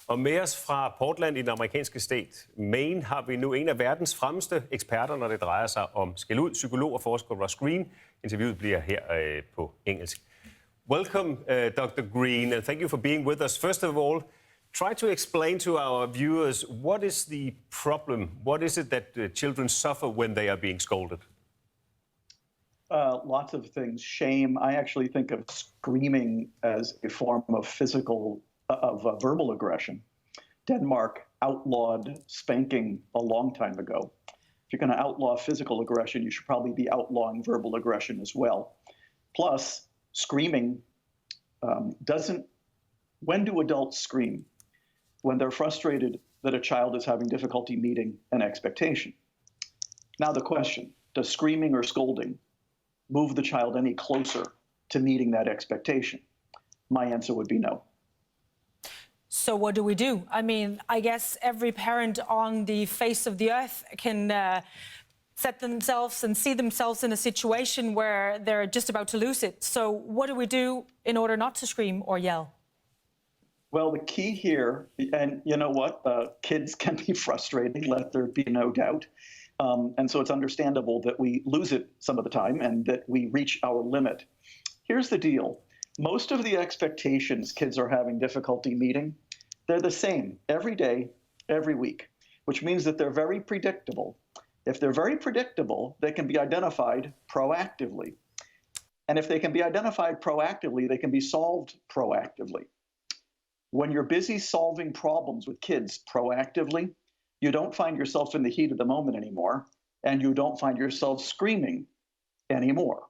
Og med os fra Portland i den amerikanske stat Maine har vi nu en af verdens fremmeste eksperter, når det drejer sig om skældud, psykolog og forsker Greene. Interviewet bliver her på engelsk. Welcome, Dr. Greene, and thank you for being with us. First of all, try to explain to our viewers what is the problem? What is it that children suffer when they are being scolded? Lots of things. Shame. I actually think of screaming as a form of verbal aggression. Denmark outlawed spanking a long time ago. If you're going to outlaw physical aggression, you should probably be outlawing verbal aggression as well. Plus, screaming when do adults scream? When they're frustrated that a child is having difficulty meeting an expectation. Now the question, does screaming or scolding move the child any closer to meeting that expectation? My answer would be no. So what do we do? I mean, I guess every parent on the face of the earth can set themselves and see themselves in a situation where they're just about to lose it. So what do we do in order not to scream or yell? Well, the key here, and you know what, kids can be frustrating, let there be no doubt. And so it's understandable that we lose it some of the time and that we reach our limit. Here's the deal. Most of the expectations kids are having difficulty meeting, they're the same every day, every week, which means that they're very predictable. If they're very predictable, they can be identified proactively. And if they can be identified proactively, they can be solved proactively. When you're busy solving problems with kids proactively, you don't find yourself in the heat of the moment anymore, and you don't find yourself screaming anymore.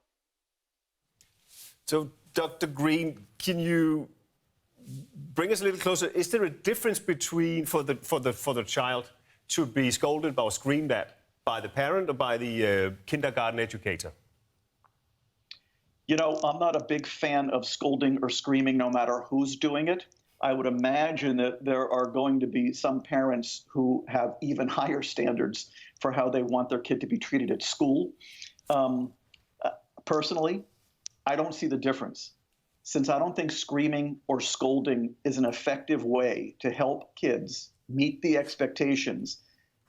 So, Dr. Greene, can you bring us a little closer? Is there a difference between for the child to be scolded or screamed at by the parent or by the kindergarten educator? You know, I'm not a big fan of scolding or screaming no matter who's doing it. I would imagine that there are going to be some parents who have even higher standards for how they want their kid to be treated at school. Personally, I don't see the difference. Since I don't think screaming or scolding is an effective way to help kids meet the expectations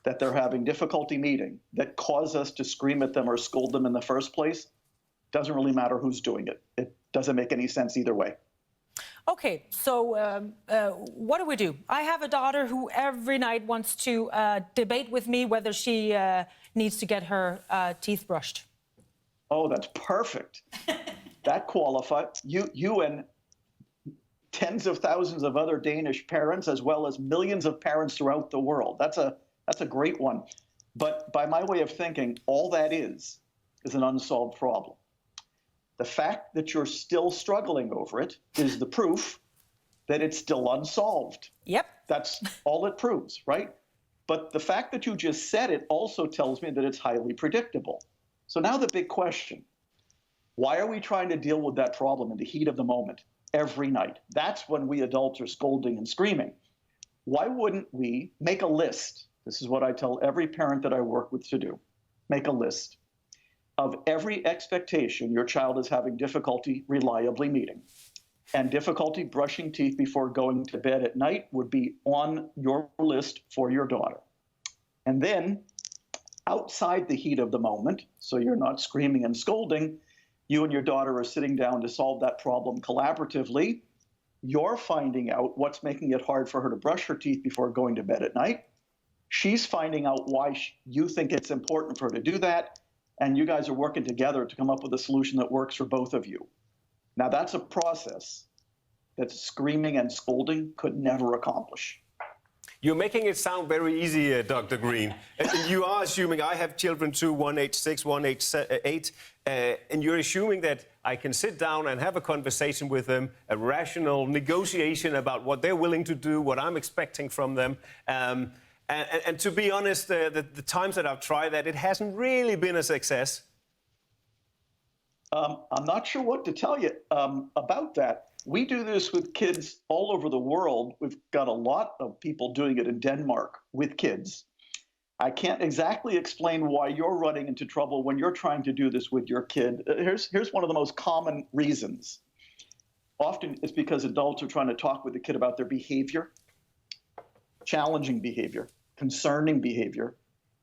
that they're having difficulty meeting that cause us to scream at them or scold them in the first place, doesn't really matter who's doing it. It doesn't make any sense either way. Okay, so what do we do? I have a daughter who every night wants to debate with me whether she needs to get her teeth brushed. Oh, that's perfect. That qualifies. You and tens of thousands of other Danish parents, as well as millions of parents throughout the world. That's a great one. But by my way of thinking, all that is an unsolved problem. The fact that you're still struggling over it is the proof that it's still unsolved. Yep. That's all it proves, right? But the fact that you just said it also tells me that it's highly predictable. So now the big question, why are we trying to deal with that problem in the heat of the moment every night? That's when we adults are scolding and screaming. Why wouldn't we make a list? This is what I tell every parent that I work with to do. Make a list of every expectation your child is having difficulty reliably meeting. And difficulty brushing teeth before going to bed at night would be on your list for your daughter. And then outside the heat of the moment, so you're not screaming and scolding, you and your daughter are sitting down to solve that problem collaboratively. You're finding out what's making it hard for her to brush her teeth before going to bed at night. She's finding out why you think it's important for her to do that. And you guys are working together to come up with a solution that works for both of you. Now, that's a process that screaming and scolding could never accomplish. You're making it sound very easy, Dr. Greene. And you are assuming, I have children too, one age 6, one age 8, and you're assuming that I can sit down and have a conversation with them, a rational negotiation about what they're willing to do, what I'm expecting from them. And to be honest, the times that I've tried that, it hasn't really been a success. I'm not sure what to tell you about that. We do this with kids all over the world. We've got a lot of people doing it in Denmark with kids. I can't exactly explain why you're running into trouble when you're trying to do this with your kid. Here's one of the most common reasons. Often it's because adults are trying to talk with the kid about their behavior. challenging behavior, concerning behavior,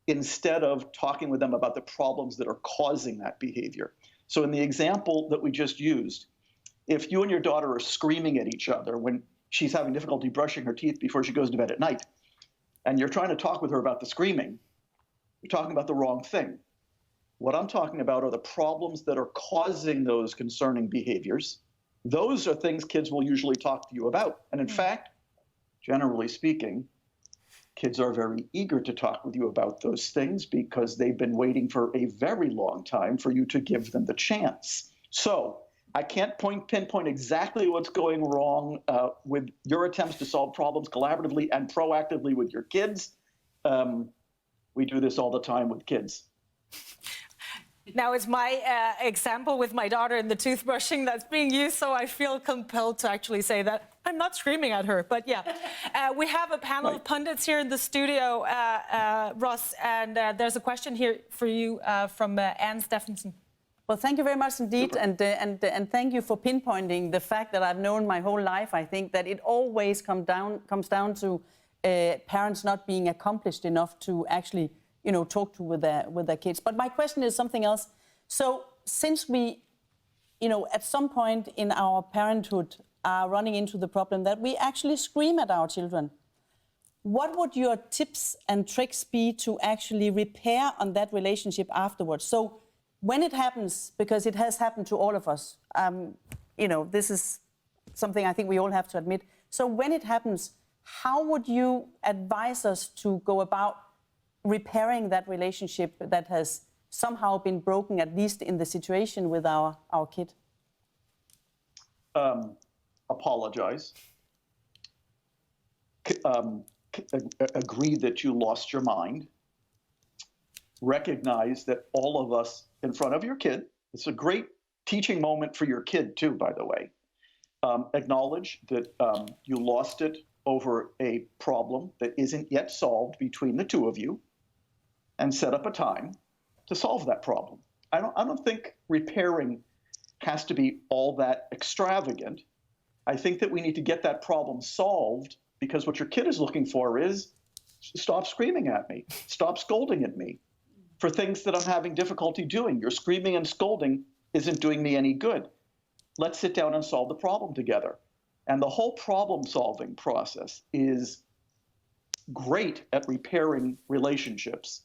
instead of talking with them about the problems that are causing that behavior. So in the example that we just used, if you and your daughter are screaming at each other when she's having difficulty brushing her teeth before she goes to bed at night, and you're trying to talk with her about the screaming, you're talking about the wrong thing. What I'm talking about are the problems that are causing those concerning behaviors. Those are things kids will usually talk to you about. And in fact, generally speaking, kids are very eager to talk with you about those things because they've been waiting for a very long time for you to give them the chance. So I can't pinpoint exactly what's going wrong with your attempts to solve problems collaboratively and proactively with your kids. We do this all the time with kids. Now it's my example with my daughter and the toothbrushing that's being used, so I feel compelled to actually say that I'm not screaming at her. But yeah, we have a panel of pundits here in the studio, Ross, and there's a question here for you from Anne Steffensen. Well, thank you very much indeed, and thank you for pinpointing the fact that I've known my whole life. I think that it always comes down to parents not being accomplished enough to actually, talk to with their kids. But my question is something else. So since we, at some point in our parenthood are running into the problem that we actually scream at our children, what would your tips and tricks be to actually repair on that relationship afterwards? So when it happens, because it has happened to all of us, this is something I think we all have to admit. So when it happens, how would you advise us to go about repairing that relationship that has somehow been broken, at least in the situation with our kid? Apologize. Agree that you lost your mind. Recognize that all of us in front of your kid, it's a great teaching moment for your kid too, by the way. Acknowledge that you lost it over a problem that isn't yet solved between the two of you, and set up a time to solve that problem. I don't think repairing has to be all that extravagant. I think that we need to get that problem solved, because what your kid is looking for is, stop screaming at me, stop scolding at me for things that I'm having difficulty doing. Your screaming and scolding isn't doing me any good. Let's sit down and solve the problem together. And the whole problem-solving process is great at repairing relationships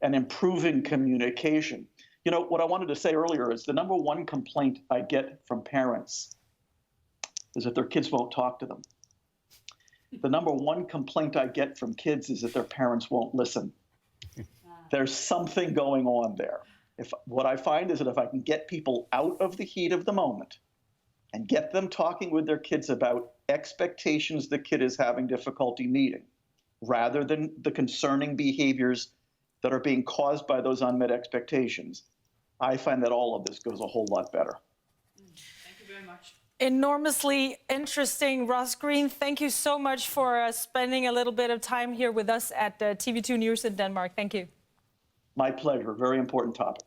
and improving communication. What I wanted to say earlier is the number one complaint I get from parents is that their kids won't talk to them. The number one complaint I get from kids is that their parents won't listen. There's something going on there. What I find is that if I can get people out of the heat of the moment and get them talking with their kids about expectations the kid is having difficulty meeting, rather than the concerning behaviors that are being caused by those unmet expectations, I find that all of this goes a whole lot better. Thank you very much. Enormously interesting, Ross Greene. Thank you so much for spending a little bit of time here with us at TV2 News in Denmark. Thank you. My pleasure. Very important topic.